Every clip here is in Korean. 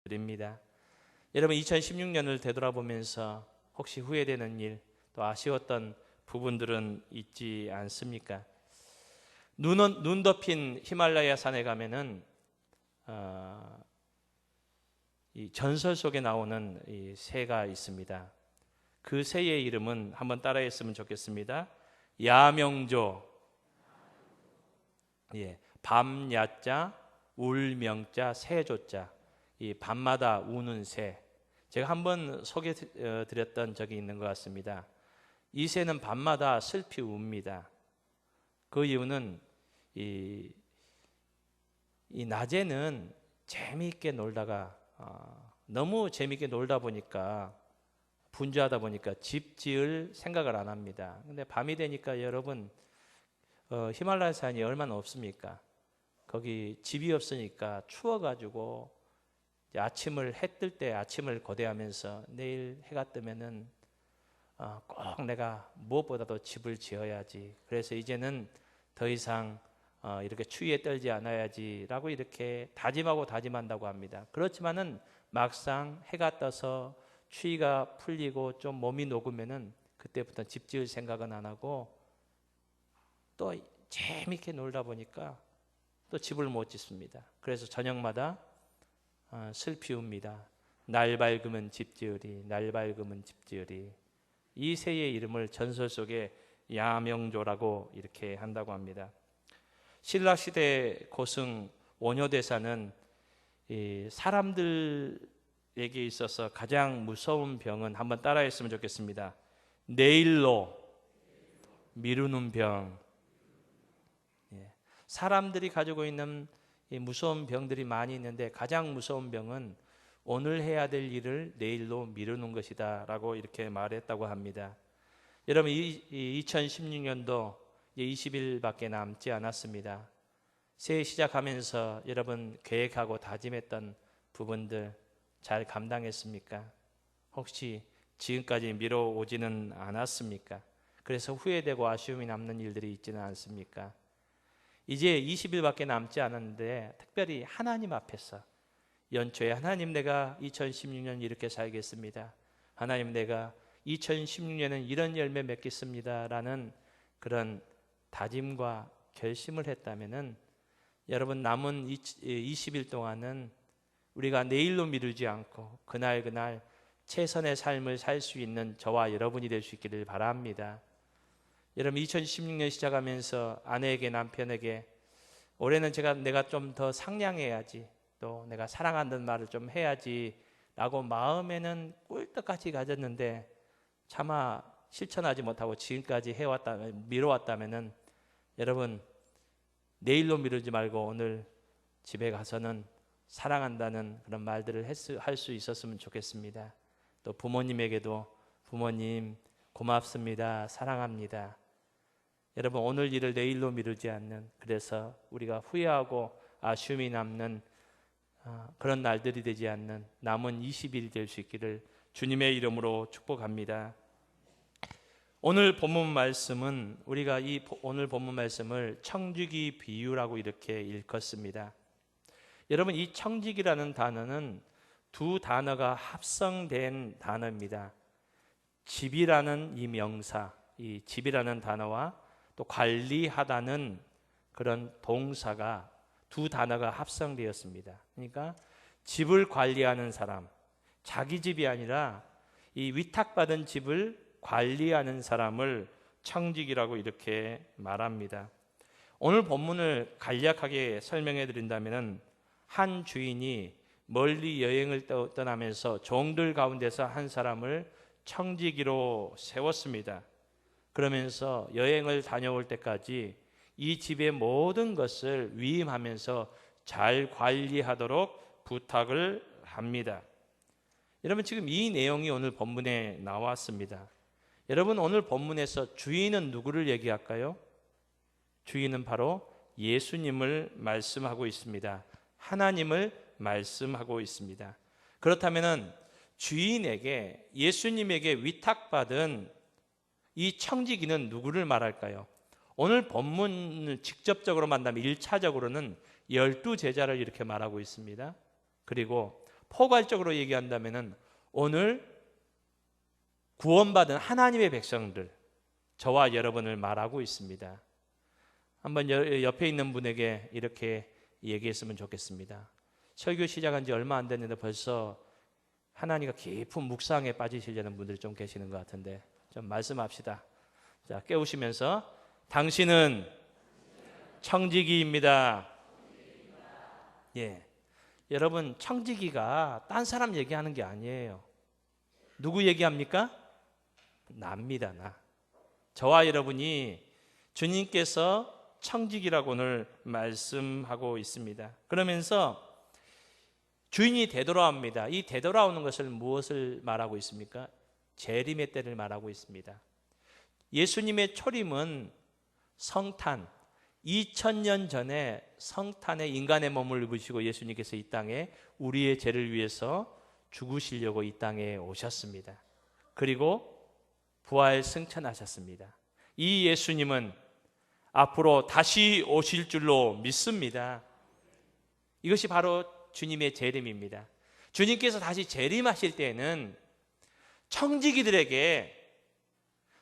드립니다. 여러분 2016년을 되돌아보면서 혹시 후회되는 일, 또 아쉬웠던 부분들은 있지 않습니까? 눈 덮인 히말라야 산에 가면은 이 전설 속에 나오는 이 새가 있습니다. 그 새의 이름은 한번 따라했으면 좋겠습니다. 야명조. 밤야자, 울명자, 새조자. 이 밤마다 우는 새. 제가 한번 소개드렸던 적이 있는 것 같습니다. 이 새는 밤마다 슬피 웁니다. 그 이유는 이 낮에는 재미있게 놀다가 너무 재미있게 놀다 보니까 분주하다 보니까 집 지을 생각을 안 합니다. 근데 밤이 되니까 여러분 히말라야 산이 얼마나 없습니까? 거기 집이 없으니까 추워가지고 아침을 해 뜰 때 아침을 고대하면서 내일 해가 뜨면은 꼭 내가 무엇보다도 집을 지어야지. 그래서 이제는 더 이상 이렇게 추위에 떨지 않아야지라고 이렇게 다짐하고 다짐한다고 합니다. 그렇지만은 막상 해가 떠서 추위가 풀리고 좀 몸이 녹으면은 그때부터 집 지을 생각은 안 하고 또 재밌게 놀다 보니까 또 집을 못 짓습니다. 그래서 저녁마다 슬피 웁니다. 날 밝으면 집 지으리, 날 밝으면 집 지으리. 이 새의 이름을 전설 속에 야명조라고 이렇게 한다고 합니다. 신라시대 고승 원효대사는 사람들에게 있어서 가장 무서운 병은 한번 따라했으면 좋겠습니다. 내일로 미루는 병. 사람들이 가지고 있는 무서운 병들이 많이 있는데 가장 무서운 병은 오늘 해야 될 일을 내일로 미루는 것이다 라고 이렇게 말했다고 합니다. 여러분 2016년도 20일밖에 남지 않았습니다. 새해 시작하면서 여러분 계획하고 다짐했던 부분들 잘 감당했습니까? 혹시 지금까지 미뤄오지는 않았습니까? 그래서 후회되고 아쉬움이 남는 일들이 있지는 않습니까? 이제 20일밖에 남지 않았는데 특별히 하나님 앞에서 연초에 하나님 내가 2016년 이렇게 살겠습니다. 하나님 내가 2016년은 이런 열매 맺겠습니다 라는 그런 다짐과 결심을 했다면은 여러분 남은 20일 동안은 우리가 내일로 미루지 않고 그날 최선의 삶을 살 수 있는 저와 여러분이 될 수 있기를 바랍니다. 여러분 2016년 시작하면서 아내에게 남편에게 올해는 내가 좀 더 상냥해야지, 또 내가 사랑한다는 말을 좀 해야지 라고 마음에는 꿀떡같이 가졌는데 차마 실천하지 못하고 지금까지 미뤄왔다면은 여러분 내일로 미루지 말고 오늘 집에 가서는 사랑한다는 그런 말들을 할 수 있었으면 좋겠습니다. 또 부모님에게도 부모님 고맙습니다, 사랑합니다. 여러분 오늘 일을 내일로 미루지 않는, 그래서 우리가 후회하고 아쉬움이 남는 그런 날들이 되지 않는 남은 20일이 될 수 있기를 주님의 이름으로 축복합니다. 오늘 본문 말씀은 우리가 오늘 본문 말씀을 청지기 비유라고 이렇게 읽었습니다. 여러분 이 청지기라는 단어는 두 단어가 합성된 단어입니다. 집이라는 이 명사, 이 집이라는 단어와 또 관리하다는 그런 동사가 두 단어가 합성되었습니다. 그러니까 집을 관리하는 사람, 자기 집이 아니라 이 위탁받은 집을 관리하는 사람을 청지기라고 이렇게 말합니다. 오늘 본문을 간략하게 설명해 드린다면 한 주인이 멀리 여행을 떠나면서 종들 가운데서 한 사람을 청지기로 세웠습니다. 그러면서 여행을 다녀올 때까지 이 집의 모든 것을 위임하면서 잘 관리하도록 부탁을 합니다. 여러분 지금 이 내용이 오늘 본문에 나왔습니다. 여러분 오늘 본문에서 주인은 누구를 얘기할까요? 주인은 바로 예수님을 말씀하고 있습니다. 하나님을 말씀하고 있습니다. 그렇다면 주인에게, 예수님에게 위탁받은 이 청지기는 누구를 말할까요? 오늘 본문을 직접적으로 만나면 1차적으로는 12제자를 이렇게 말하고 있습니다. 그리고 포괄적으로 얘기한다면은 오늘 구원받은 하나님의 백성들, 저와 여러분을 말하고 있습니다. 한번 옆에 있는 분에게 이렇게 얘기했으면 좋겠습니다. 설교 시작한 지 얼마 안 됐는데 벌써 하나님과 깊은 묵상에 빠지시려는 분들이 좀 계시는 것 같은데 좀 말씀합시다. 자, 깨우시면서 당신은 청지기입니다. 예, 여러분 청지기가 딴 사람 얘기하는 게 아니에요. 누구 얘기합니까? 나입니다. 나. 저와 여러분이 주님께서 청지기라고 오늘 말씀하고 있습니다. 그러면서 주인이 되돌아옵니다. 이 되돌아오는 것을 무엇을 말하고 있습니까? 재림의 때를 말하고 있습니다. 예수님의 초림은 성탄, 2000년 전에 성탄에 인간의 몸을 입으시고 예수님께서 이 땅에 우리의 죄를 위해서 죽으시려고 이 땅에 오셨습니다. 그리고 부활 승천하셨습니다. 이 예수님은 앞으로 다시 오실 줄로 믿습니다. 이것이 바로 주님의 재림입니다. 주님께서 다시 재림하실 때에는 청지기들에게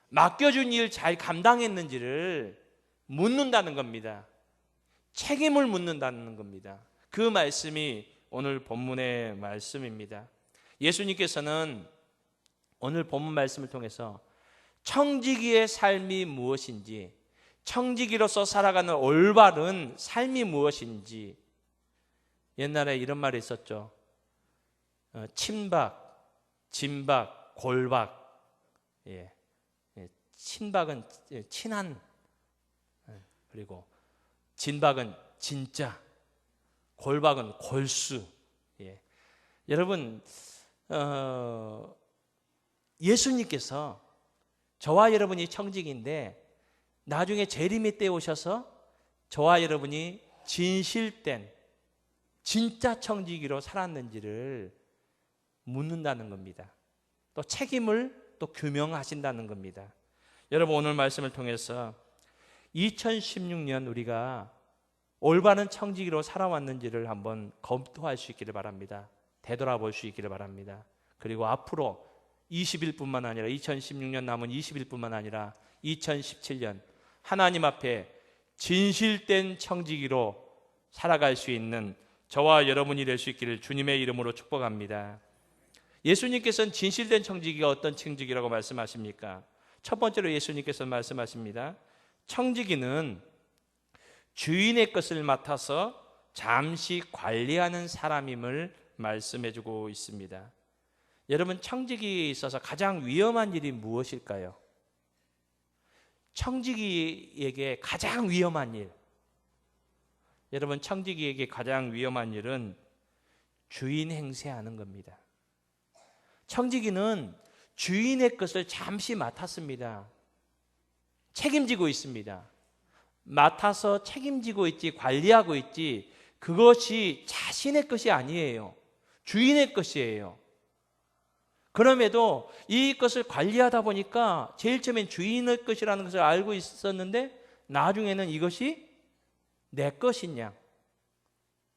맡겨준 일 잘 감당했는지를 묻는다는 겁니다. 책임을 묻는다는 겁니다. 그 말씀이 오늘 본문의 말씀입니다. 예수님께서는 오늘 본문 말씀을 통해서 청지기의 삶이 무엇인지, 청지기로서 살아가는 올바른 삶이 무엇인지, 옛날에 이런 말이 있었죠. 친박, 진박, 골박. 예. 친박은 친한, 그리고 진박은 진짜, 골박은 골수. 예. 여러분, 예수님께서 저와 여러분이 청지기인데 나중에 재림의 때 오셔서 저와 여러분이 진실된 진짜 청지기로 살았는지를 묻는다는 겁니다. 또 책임을 또 규명하신다는 겁니다. 여러분 오늘 말씀을 통해서 2016년 우리가 올바른 청지기로 살아왔는지를 한번 검토할 수 있기를 바랍니다. 되돌아볼 수 있기를 바랍니다. 그리고 앞으로 20일뿐만 아니라 2016년 남은 20일뿐만 아니라 2017년 하나님 앞에 진실된 청지기로 살아갈 수 있는 저와 여러분이 될 수 있기를 주님의 이름으로 축복합니다. 예수님께서는 진실된 청지기가 어떤 청지기라고 말씀하십니까? 첫 번째로 예수님께서 말씀하십니다. 청지기는 주인의 것을 맡아서 잠시 관리하는 사람임을 말씀해주고 있습니다. 여러분 청지기에 있어서 가장 위험한 일이 무엇일까요? 청지기에게 가장 위험한 일, 여러분 청지기에게 가장 위험한 일은 주인 행세하는 겁니다. 청지기는 주인의 것을 잠시 맡았습니다. 책임지고 있습니다. 맡아서 책임지고 있지, 관리하고 있지, 그것이 자신의 것이 아니에요. 주인의 것이에요. 그럼에도 이 것을 관리하다 보니까 제일 처음엔 주인의 것이라는 것을 알고 있었는데 나중에는 이것이 내 것인 양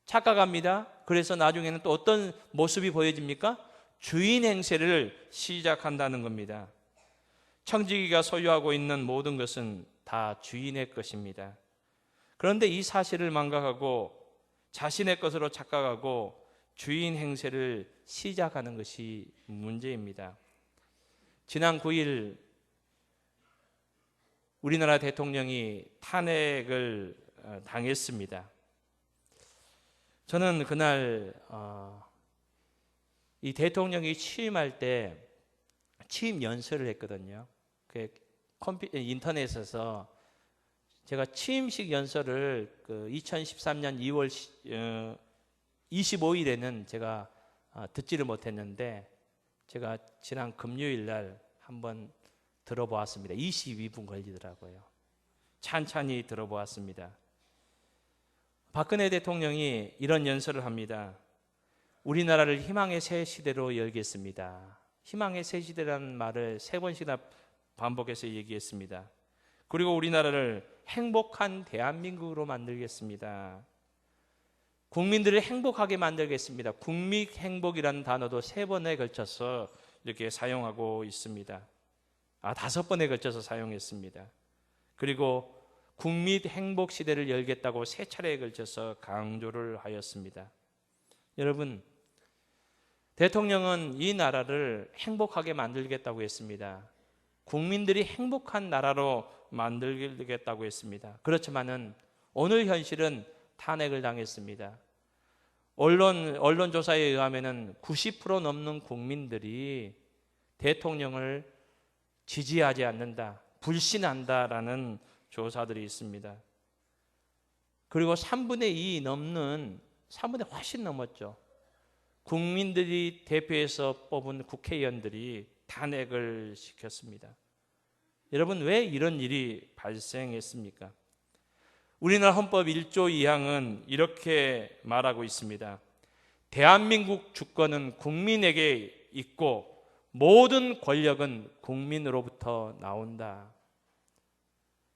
착각합니다. 그래서 나중에는 또 어떤 모습이 보여집니까? 주인 행세를 시작한다는 겁니다. 청지기가 소유하고 있는 모든 것은 다 주인의 것입니다. 그런데 이 사실을 망각하고 자신의 것으로 착각하고 주인 행세를 시작하는 것이 문제입니다. 지난 9일 우리나라 대통령이 탄핵을 당했습니다. 저는 그날 이 대통령이 취임할 때 취임 연설을 했거든요. 그 인터넷에서 제가 취임식 연설을 2013년 2월 25일에는 제가 듣지를 못했는데 제가 지난 금요일 날 한번 들어보았습니다. 22분 걸리더라고요. 찬찬히 들어보았습니다. 박근혜 대통령이 이런 연설을 합니다. 우리나라를 희망의 새 시대로 열겠습니다. 희망의 새 시대라는 말을 3번씩이나 반복해서 얘기했습니다. 그리고 우리나라를 행복한 대한민국으로 만들겠습니다. 국민들을 행복하게 만들겠습니다. 국민행복이라는 단어도 3번에 걸쳐서 이렇게 사용하고 있습니다. 5번에 걸쳐서 사용했습니다. 그리고 국민행복 시대를 열겠다고 3차례에 걸쳐서 강조를 하였습니다. 여러분, 대통령은 이 나라를 행복하게 만들겠다고 했습니다. 국민들이 행복한 나라로 만들겠다고 했습니다. 그렇지만은 오늘 현실은 탄핵을 당했습니다. 언론 조사에 의하면은 90% 넘는 국민들이 대통령을 지지하지 않는다, 불신한다라는 조사들이 있습니다. 그리고 3분의 훨씬 넘었죠. 국민들이 대표해서 뽑은 국회의원들이 탄핵을 시켰습니다. 여러분, 왜 이런 일이 발생했습니까? 우리나라 헌법 1조 2항은 이렇게 말하고 있습니다. 대한민국 주권은 국민에게 있고 모든 권력은 국민으로부터 나온다.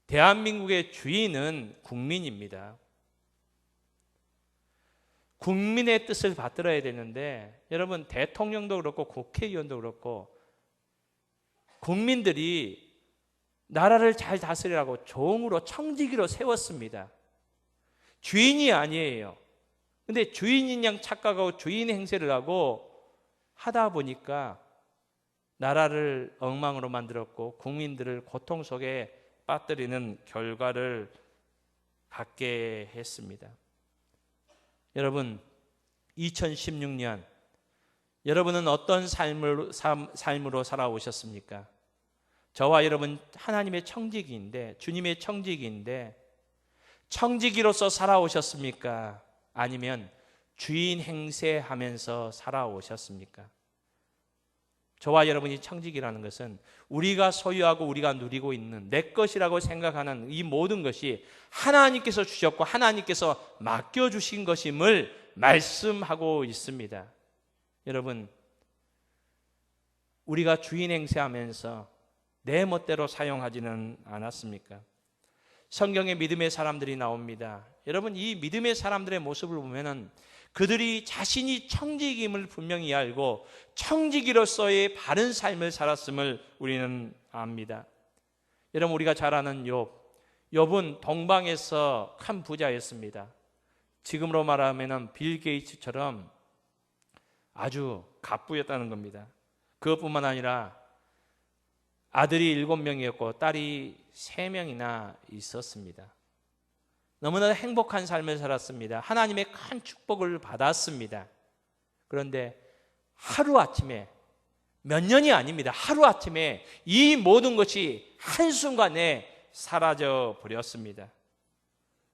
대한민국의 주인은 국민입니다. 국민의 뜻을 받들어야 되는데, 여러분, 대통령도 그렇고 국회의원도 그렇고 국민들이 나라를 잘 다스리라고 종으로 청지기로 세웠습니다. 주인이 아니에요. 근데 주인인 양 착각하고 주인 행세를 하고 하다 보니까 나라를 엉망으로 만들었고 국민들을 고통 속에 빠뜨리는 결과를 갖게 했습니다. 여러분, 2016년 여러분은 어떤 삶으로 살아오셨습니까? 저와 여러분 하나님의 청지기인데, 주님의 청지기인데 청지기로서 살아오셨습니까? 아니면 주인 행세하면서 살아오셨습니까? 저와 여러분이 청지기라는 것은 우리가 소유하고 우리가 누리고 있는 내 것이라고 생각하는 이 모든 것이 하나님께서 주셨고 하나님께서 맡겨주신 것임을 말씀하고 있습니다. 여러분, 우리가 주인 행세하면서 내 멋대로 사용하지는 않았습니까? 성경에 믿음의 사람들이 나옵니다. 여러분, 이 믿음의 사람들의 모습을 보면은 그들이 자신이 청지기임을 분명히 알고 청지기로서의 바른 삶을 살았음을 우리는 압니다. 여러분, 우리가 잘 아는 욥은 동방에서 큰 부자였습니다. 지금으로 말하면 빌 게이츠처럼 아주 갑부였다는 겁니다. 그것뿐만 아니라 아들이 7명이었고 딸이 3명이나 있었습니다. 너무나 행복한 삶을 살았습니다. 하나님의 큰 축복을 받았습니다. 그런데 하루아침에, 몇 년이 아닙니다, 하루아침에 이 모든 것이 한순간에 사라져 버렸습니다.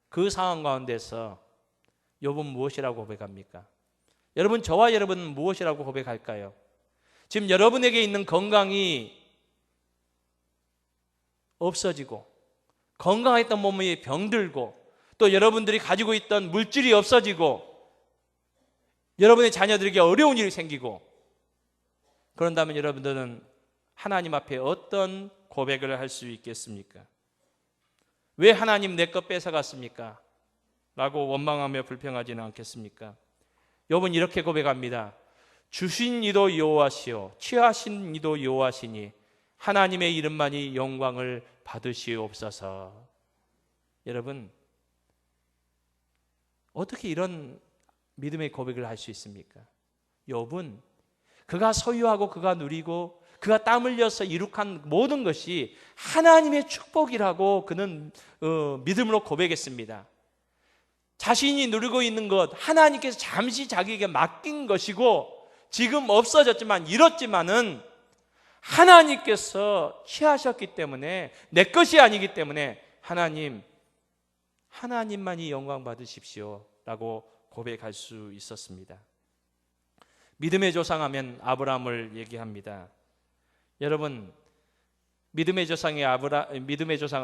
그 상황 가운데서 욥은 무엇이라고 고백합니까? 여러분, 저와 여러분은 무엇이라고 고백할까요? 지금 여러분에게 있는 건강이 없어지고 건강했던 몸이 병들고 또 여러분들이 가지고 있던 물질이 없어지고 여러분의 자녀들에게 어려운 일이 생기고, 그런다면 여러분들은 하나님 앞에 어떤 고백을 할 수 있겠습니까? 왜 하나님 내 것 뺏어갔습니까? 라고 원망하며 불평하지는 않겠습니까? 욥은 이렇게 고백합니다. 주신 이도 여호와시요 취하신 이도 여호와시니 하나님의 이름만이 영광을 받으시옵소서. 여러분, 어떻게 이런 믿음의 고백을 할 수 있습니까? 욥은 그가 소유하고 그가 누리고 그가 땀 흘려서 이룩한 모든 것이 하나님의 축복이라고 그는 믿음으로 고백했습니다. 자신이 누리고 있는 것, 하나님께서 잠시 자기에게 맡긴 것이고 지금 없어졌지만 잃었지만은 하나님께서 취하셨기 때문에 내 것이 아니기 때문에 하나님만이 영광 받으십시오 라고 고백할 수 있었습니다. 믿음의 조상하면 아브라함을 얘기합니다. 여러분, 믿음의 조상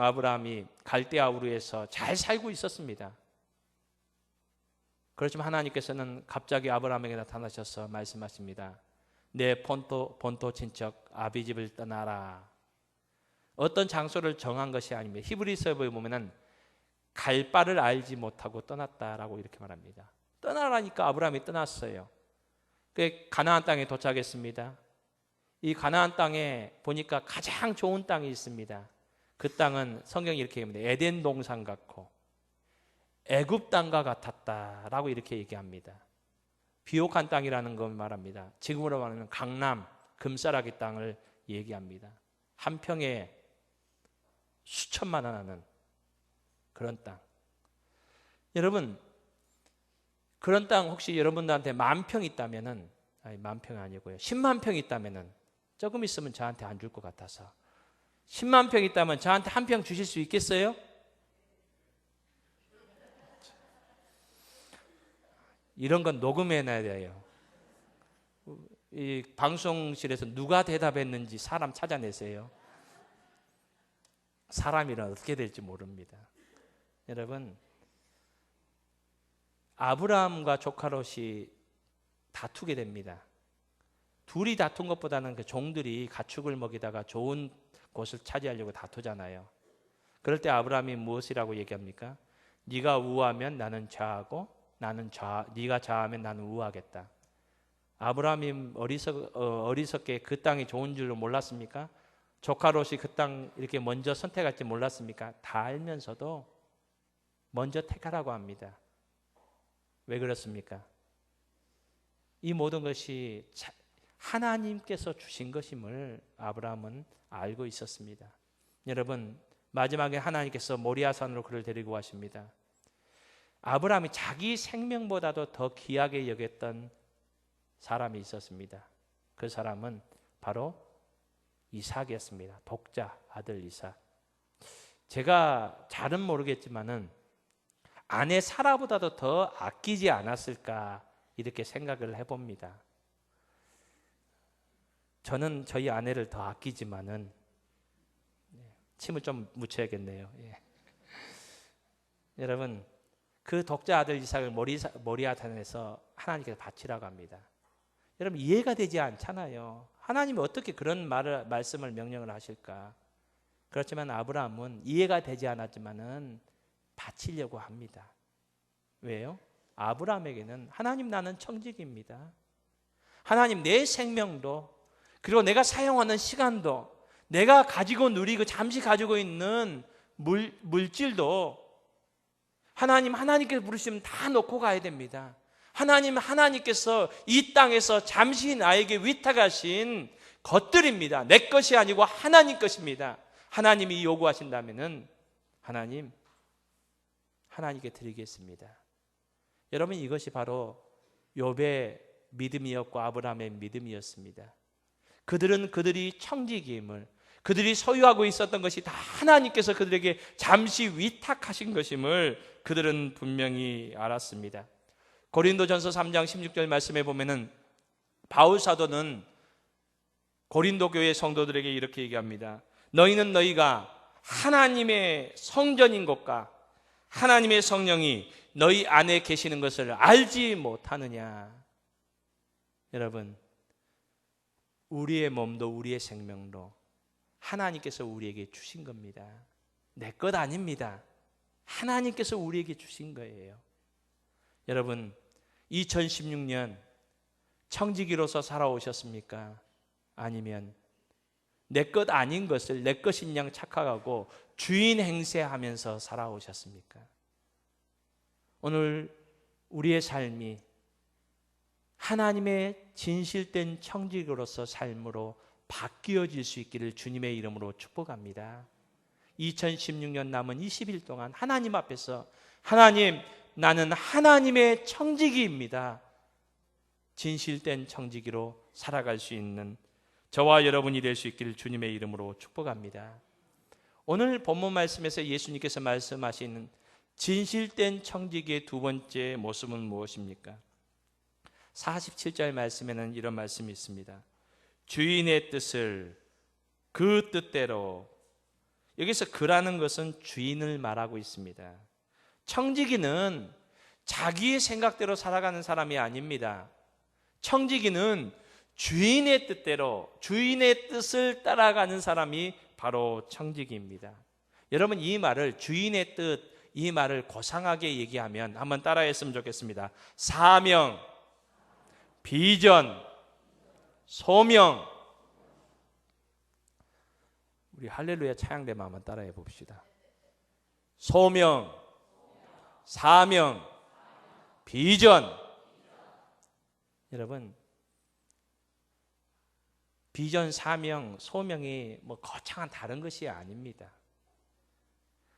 아브라함이 갈대아 우르에서 잘 살고 있었습니다. 그렇지만 하나님께서는 갑자기 아브라함에게 나타나셔서 말씀하십니다. 내 본토 친척 아비집을 떠나라. 어떤 장소를 정한 것이 아닙니다. 히브리서에 보면은 갈 바를 알지 못하고 떠났다라고 이렇게 말합니다. 떠나라니까 아브라함이 떠났어요. 그 가나안 땅에 도착했습니다. 이 가나안 땅에 보니까 가장 좋은 땅이 있습니다. 그 땅은 성경이 이렇게 얘기합니다. 에덴 동산 같고 애굽 땅과 같았다라고 이렇게 얘기합니다. 비옥한 땅이라는 걸 말합니다. 지금으로 말하면 강남 금싸라기 땅을 얘기합니다. 한 평에 수천만 원 하는 그런 땅. 여러분, 그런 땅 혹시 여러분들한테 10,000평 있다면은, 아니 10,000평이 아니고요, 10만 평 있다면은 조금 있으면 저한테 안 줄 것 같아서, 10만 평 있다면 저한테 한 평 주실 수 있겠어요? 이런 건 녹음해놔야 돼요. 이 방송실에서 누가 대답했는지 사람 찾아내세요. 사람이란 어떻게 될지 모릅니다. 여러분, 아브라함과 조카 롯이 다투게 됩니다. 둘이 다툰 것보다는 그 종들이 가축을 먹이다가 좋은 곳을 차지하려고 다투잖아요. 그럴 때 아브라함이 무엇이라고 얘기합니까? 네가 우하면 나는 좌하고 네가 좌하면 나는 우하겠다. 아브라함이 어리석게 그 땅이 좋은 줄로 몰랐습니까? 조카 롯이 그 땅 이렇게 먼저 선택할지 몰랐습니까? 다 알면서도 먼저 택하라고 합니다. 왜 그렇습니까? 이 모든 것이 하나님께서 주신 것임을 아브라함은 알고 있었습니다. 여러분, 마지막에 하나님께서 모리아산으로 그를 데리고 가십니다. 아브라함이 자기 생명보다도 더 귀하게 여겼던 사람이 있었습니다. 그 사람은 바로 이삭이었습니다. 독자 아들 이삭. 제가 잘은 모르겠지만은 아내 사라보다도 더 아끼지 않았을까 이렇게 생각을 해봅니다. 저는 저희 아내를 더 아끼지만은, 침을 좀 묻혀야겠네요. 예. 여러분, 그 독자 아들 이삭을 모리아산에서 하나님께서 바치라고 합니다. 여러분, 이해가 되지 않잖아요. 하나님이 어떻게 그런 말씀을 명령을 하실까? 그렇지만 아브라함은 이해가 되지 않았지만은 바치려고 합니다. 왜요? 아브라함에게는 하나님, 나는 청직입니다. 하나님, 내 생명도, 그리고 내가 사용하는 시간도, 내가 가지고 누리고 잠시 가지고 있는 물질도 하나님께서 부르시면 다 놓고 가야 됩니다. 하나님께서 이 땅에서 잠시 나에게 위탁하신 것들입니다. 내 것이 아니고 하나님 것입니다. 하나님이 요구하신다면은 하나님께 드리겠습니다. 여러분, 이것이 바로 욥의 믿음이었고 아브라함의 믿음이었습니다. 그들이 청지기임을, 그들이 소유하고 있었던 것이 다 하나님께서 그들에게 잠시 위탁하신 것임을 그들은 분명히 알았습니다. 고린도전서 3장 16절 말씀에 보면은 바울 사도는 고린도 교회 성도들에게 이렇게 얘기합니다. 너희는 너희가 하나님의 성전인 것과 하나님의 성령이 너희 안에 계시는 것을 알지 못하느냐. 여러분, 우리의 몸도 우리의 생명도 하나님께서 우리에게 주신 겁니다. 내 것 아닙니다. 하나님께서 우리에게 주신 거예요. 여러분, 2016년 청지기로서 살아오셨습니까? 아니면 내 것 아닌 것을 내 것인 양 착각하고 주인 행세하면서 살아오셨습니까? 오늘 우리의 삶이 하나님의 진실된 청지기로서 삶으로 바뀌어질 수 있기를 주님의 이름으로 축복합니다. 2016년 남은 20일 동안 하나님 앞에서, 하나님, 나는 하나님의 청지기입니다. 진실된 청지기로 살아갈 수 있는 저와 여러분이 될 수 있기를 주님의 이름으로 축복합니다. 오늘 본문 말씀에서 예수님께서 말씀하시는 진실된 청지기의 두 번째 모습은 무엇입니까? 47절 말씀에는 이런 말씀이 있습니다. 주인의 뜻을 그 뜻대로. 여기서 그라는 것은 주인을 말하고 있습니다. 청지기는 자기의 생각대로 살아가는 사람이 아닙니다. 청지기는 주인의 뜻대로, 주인의 뜻을 따라가는 사람이 바로 청지기입니다. 여러분, 이 말을 주인의 뜻, 이 말을 고상하게 얘기하면 한번 따라했으면 좋겠습니다. 사명, 비전, 소명. 우리 할렐루야 찬양대만 한번 따라해 봅시다. 소명, 사명, 비전. 여러분, 비전, 사명, 소명이 뭐 거창한 다른 것이 아닙니다.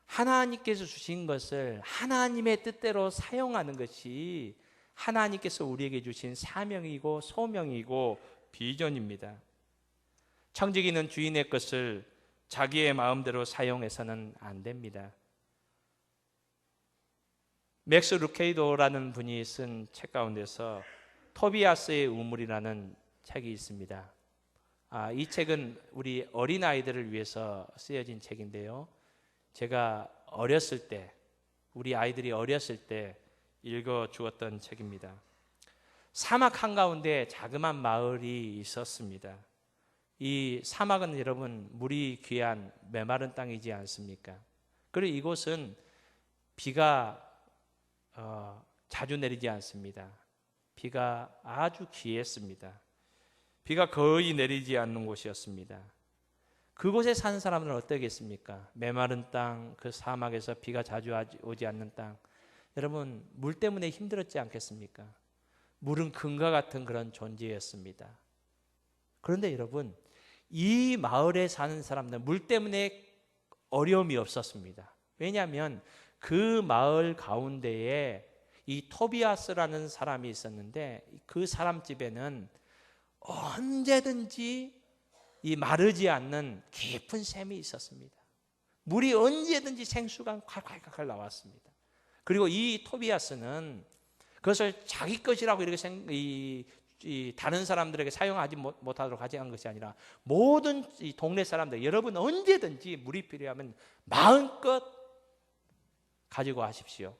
하나님께서 주신 것을 하나님의 뜻대로 사용하는 것이 하나님께서 우리에게 주신 사명이고 소명이고 비전입니다. 청지기는 주인의 것을 자기의 마음대로 사용해서는 안 됩니다. 맥스 루케이도라는 분이 쓴 책 가운데서 토비아스의 우물이라는 책이 있습니다. 이 책은 우리 어린아이들을 위해서 쓰여진 책인데요, 제가 어렸을 때, 우리 아이들이 어렸을 때 읽어주었던 책입니다. 사막 한가운데 자그마한 마을이 있었습니다. 이 사막은 여러분 물이 귀한 메마른 땅이지 않습니까? 그리고 이곳은 비가 자주 내리지 않습니다. 비가 아주 귀했습니다. 비가 거의 내리지 않는 곳이었습니다. 그곳에 사는 사람들은 어떠겠습니까? 메마른 땅, 그 사막에서 비가 자주 오지 않는 땅. 여러분, 물 때문에 힘들었지 않겠습니까? 물은 금과 같은 그런 존재였습니다. 그런데 여러분, 이 마을에 사는 사람들은 물 때문에 어려움이 없었습니다. 왜냐하면 그 마을 가운데에 이 토비아스라는 사람이 있었는데, 그 사람 집에는 언제든지 이 마르지 않는 깊은 샘이 있었습니다. 물이 언제든지 생수가 콸콸콸 나왔습니다. 그리고 이 토비아스는 그것을 자기 것이라고 이렇게 다른 사람들에게 사용하지 못하도록 하지 않은 것이 아니라 모든 이 동네 사람들, 여러분 언제든지 물이 필요하면 마음껏 가지고 하십시오.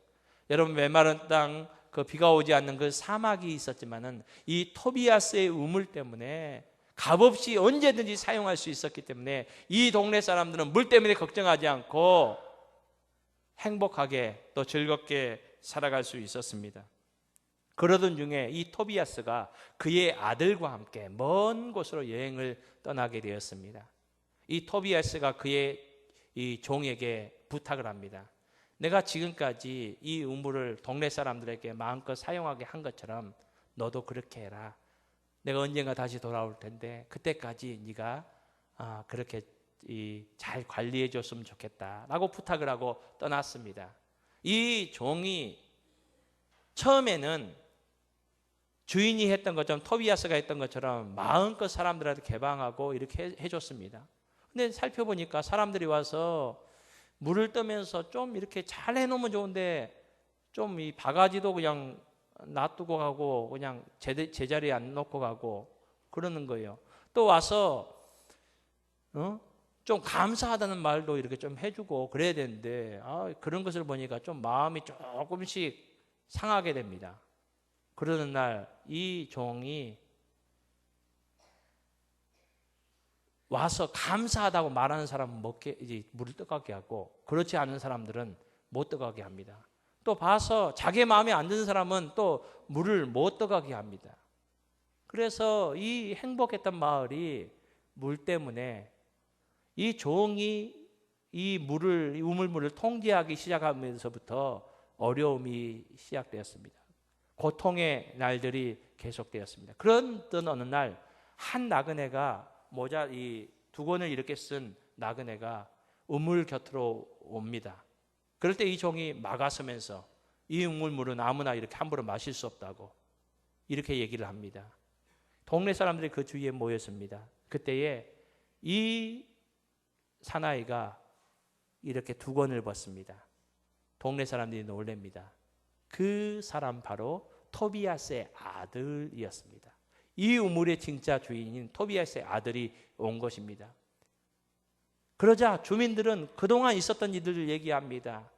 여러분 메마른 땅, 그 비가 오지 않는 그 사막이 있었지만은 이 토비아스의 우물 때문에 값없이 언제든지 사용할 수 있었기 때문에 이 동네 사람들은 물 때문에 걱정하지 않고 행복하게 또 즐겁게 살아갈 수 있었습니다. 그러던 중에 이 토비아스가 그의 아들과 함께 먼 곳으로 여행을 떠나게 되었습니다. 이 토비아스가 그의 이 종에게 부탁을 합니다. 내가 지금까지 이 우물을 동네 사람들에게 마음껏 사용하게 한 것처럼 너도 그렇게 해라. 내가 언젠가 다시 돌아올 텐데 그때까지 네가 그렇게 잘 관리해 줬으면 좋겠다라고 부탁을 하고 떠났습니다. 이 종이 처음에는 주인이 했던 것처럼, 토비아스가 했던 것처럼 마음껏 사람들한테 개방하고 이렇게 해줬습니다. 근데 살펴보니까 사람들이 와서 물을 떠면서 좀 이렇게 잘 해놓으면 좋은데 좀 이 바가지도 그냥 놔두고 가고 그냥 제자리에 안 놓고 가고 그러는 거예요. 또 와서 좀 감사하다는 말도 이렇게 좀 해주고 그래야 되는데 그런 것을 보니까 좀 마음이 조금씩 상하게 됩니다. 그러는 날 이 종이 와서 감사하다고 말하는 사람은 이제 물을 뜨겁게 하고, 그렇지 않은 사람들은 못 뜨겁게 합니다. 또 봐서 자기 마음에 안 드는 사람은 또 물을 못 뜨겁게 합니다. 그래서 이 행복했던 마을이 물 때문에 이 종이 이 우물물을 통제하기 시작하면서부터 어려움이 시작되었습니다. 고통의 날들이 계속되었습니다. 그런던 어느 날 한 나그네가 이 두건을 이렇게 쓴 나그네가 우물 곁으로 옵니다. 그럴 때 이 종이 막아서면서 이 우물물은 아무나 이렇게 함부로 마실 수 없다고 이렇게 얘기를 합니다. 동네 사람들이 그 주위에 모였습니다. 그때에 이 사나이가 이렇게 두건을 벗습니다. 동네 사람들이 놀랍니다. 그 사람 바로 토비아스의 아들이었습니다. 이 우물의 진짜 주인인 토비아스의 아들이 온 것입니다. 그러자 주민들은 그동안 있었던 일들을 얘기합니다.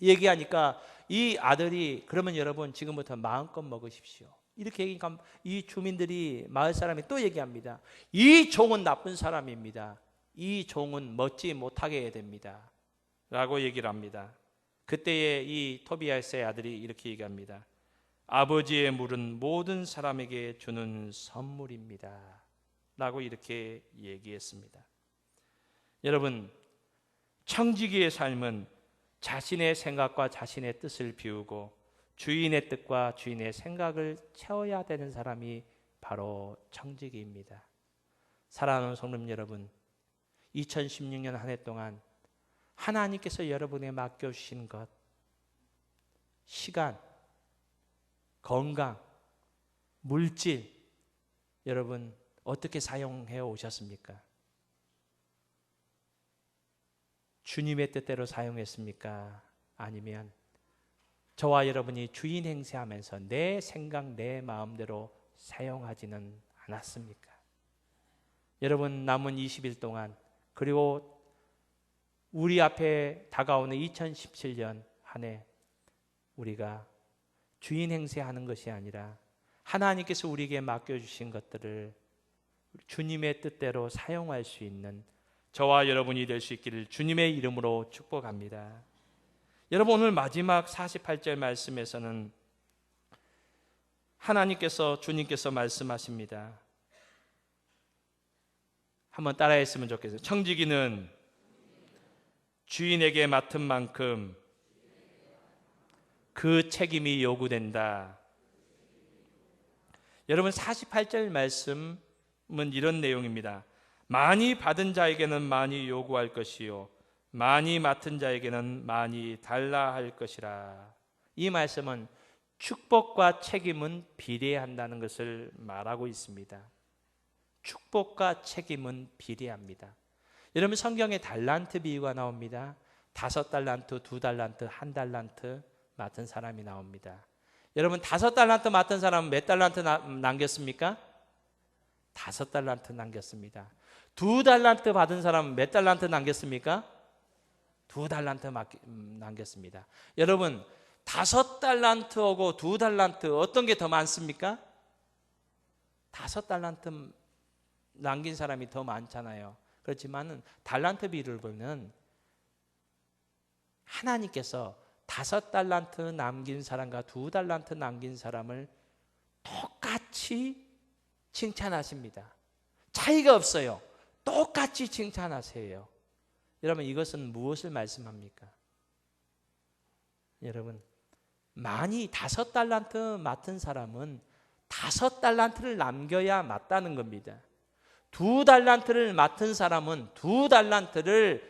얘기하니까 이 아들이 그러면 여러분 지금부터 마음껏 먹으십시오. 이렇게 얘기하니까 이 주민들이, 마을 사람이 또 얘기합니다. 이 종은 나쁜 사람입니다. 이 종은 먹지 못하게 해야 됩니다. 라고 얘기를 합니다. 그때에 이 토비아스의 아들이 이렇게 얘기합니다. 아버지의 물은 모든 사람에게 주는 선물입니다. 라고 이렇게 얘기했습니다. 여러분, 청지기의 삶은 자신의 생각과 자신의 뜻을 비우고 주인의 뜻과 주인의 생각을 채워야 되는 사람이 바로 청지기입니다. 사랑하는 성도 여러분, 2016년 한 해 동안 하나님께서 여러분에게 맡겨주신 것, 시간, 건강, 물질, 여러분 어떻게 사용해 오셨습니까? 주님의 뜻대로 사용했습니까? 아니면 저와 여러분이 주인 행세하면서 내 생각, 내 마음대로 사용하지는 않았습니까? 여러분, 남은 20일 동안, 그리고 우리 앞에 다가오는 2017년 한 해 우리가 주인 행세하는 것이 아니라 하나님께서 우리에게 맡겨주신 것들을 주님의 뜻대로 사용할 수 있는 저와 여러분이 될 수 있기를 주님의 이름으로 축복합니다. 여러분, 오늘 마지막 48절 말씀에서는 주님께서 말씀하십니다. 한번 따라했으면 좋겠어요. 청지기는 주인에게 맡은 만큼 그 책임이 요구된다. 여러분, 48절 말씀은 이런 내용입니다. 많이 받은 자에게는 많이 요구할 것이요 많이 맡은 자에게는 많이 달라 할 것이라. 이 말씀은 축복과 책임은 비례한다는 것을 말하고 있습니다. 축복과 책임은 비례합니다. 여러분, 성경에 달란트 비유가 나옵니다. 5달란트, 2달란트, 1달란트 맡은 사람이 나옵니다. 여러분, 5달란트 맡은 사람은 몇 달란트 남겼습니까? 5달란트 남겼습니다. 2달란트 받은 사람은 몇 달란트 남겼습니까? 2달란트 남겼습니다. 여러분, 5달란트하고 2달란트 어떤 게 더 많습니까? 5달란트 남긴 사람이 더 많잖아요. 그렇지만 달란트 비율을 보면 하나님께서 5달란트 남긴 사람과 2달란트 남긴 사람을 똑같이 칭찬하십니다. 차이가 없어요. 똑같이 칭찬하세요. 여러분, 이것은 무엇을 말씀합니까? 여러분, 많이 5달란트 맡은 사람은 5달란트를 남겨야 맞다는 겁니다. 2달란트를 맡은 사람은 2달란트를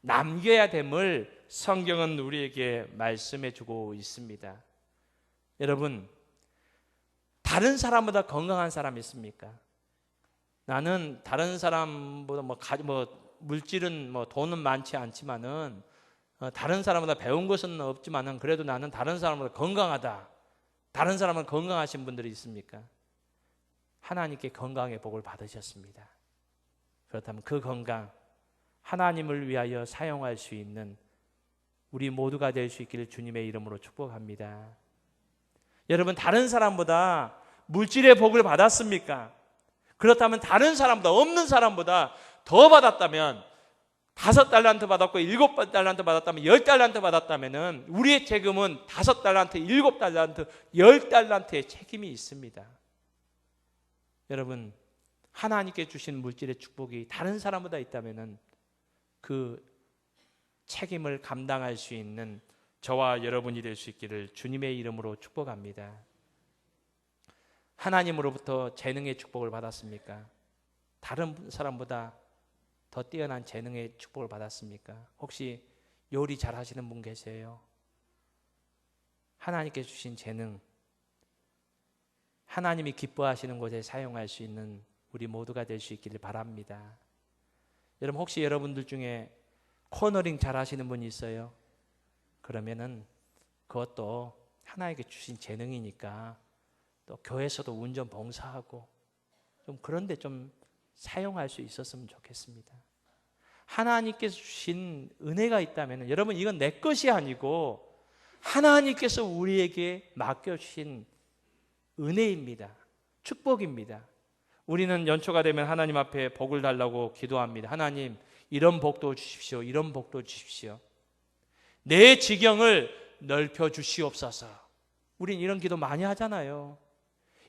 남겨야 됨을 성경은 우리에게 말씀해 주고 있습니다. 여러분, 다른 사람보다 건강한 사람이 있습니까? 나는 다른 사람보다 물질은 돈은 많지 않지만은 다른 사람보다 배운 것은 없지만은 그래도 나는 다른 사람보다 건강하다. 다른 사람은 건강하신 분들이 있습니까? 하나님께 건강의 복을 받으셨습니다. 그렇다면 그 건강, 하나님을 위하여 사용할 수 있는 우리 모두가 될 수 있기를 주님의 이름으로 축복합니다. 여러분, 다른 사람보다 물질의 복을 받았습니까? 그렇다면 다른 사람보다, 없는 사람보다 더 받았다면, 5달란트 받았고 7달란트 받았다면, 10달란트 받았다면 우리의 책임은 5달란트, 7달란트, 10달란트의 책임이 있습니다. 여러분, 하나님께 주신 물질의 축복이 다른 사람보다 있다면 그 책임을 감당할 수 있는 저와 여러분이 될 수 있기를 주님의 이름으로 축복합니다. 하나님으로부터 재능의 축복을 받았습니까? 다른 사람보다 더 뛰어난 재능의 축복을 받았습니까? 혹시 요리 잘 하시는 분 계세요? 하나님께 주신 재능, 하나님이 기뻐하시는 곳에 사용할 수 있는 우리 모두가 될 수 있기를 바랍니다. 여러분, 혹시 여러분들 중에 코너링 잘 하시는 분이 있어요? 그러면은 그것도 하나님께 주신 재능이니까 또 교회에서도 운전 봉사하고 좀 그런데 좀 사용할 수 있었으면 좋겠습니다. 하나님께서 주신 은혜가 있다면 여러분, 이건 내 것이 아니고 하나님께서 우리에게 맡겨주신 은혜입니다. 축복입니다. 우리는 연초가 되면 하나님 앞에 복을 달라고 기도합니다. 하나님, 이런 복도 주십시오. 이런 복도 주십시오. 내 지경을 넓혀 주시옵소서. 우린 이런 기도 많이 하잖아요.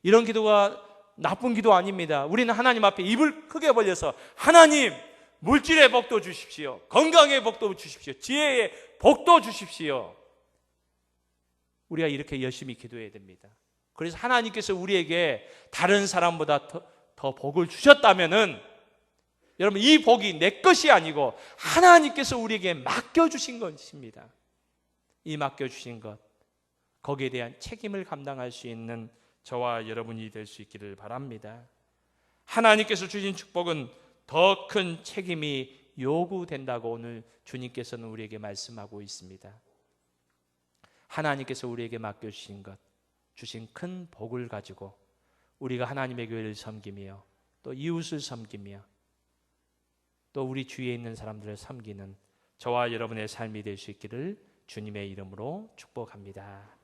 이런 기도가 나쁜 기도 아닙니다. 우리는 하나님 앞에 입을 크게 벌려서 하나님, 물질의 복도 주십시오. 건강의 복도 주십시오. 지혜의 복도 주십시오. 우리가 이렇게 열심히 기도해야 됩니다. 그래서 하나님께서 우리에게 다른 사람보다 더 복을 주셨다면은 여러분, 이 복이 내 것이 아니고 하나님께서 우리에게 맡겨주신 것입니다. 이 맡겨주신 것, 거기에 대한 책임을 감당할 수 있는 저와 여러분이 될 수 있기를 바랍니다. 하나님께서 주신 축복은 더 큰 책임이 요구된다고 오늘 주님께서는 우리에게 말씀하고 있습니다. 하나님께서 우리에게 맡겨주신 것, 주신 큰 복을 가지고 우리가 하나님의 교회를 섬기며 또 이웃을 섬기며 또 우리 주위에 있는 사람들을 섬기는 저와 여러분의 삶이 될 수 있기를 주님의 이름으로 축복합니다.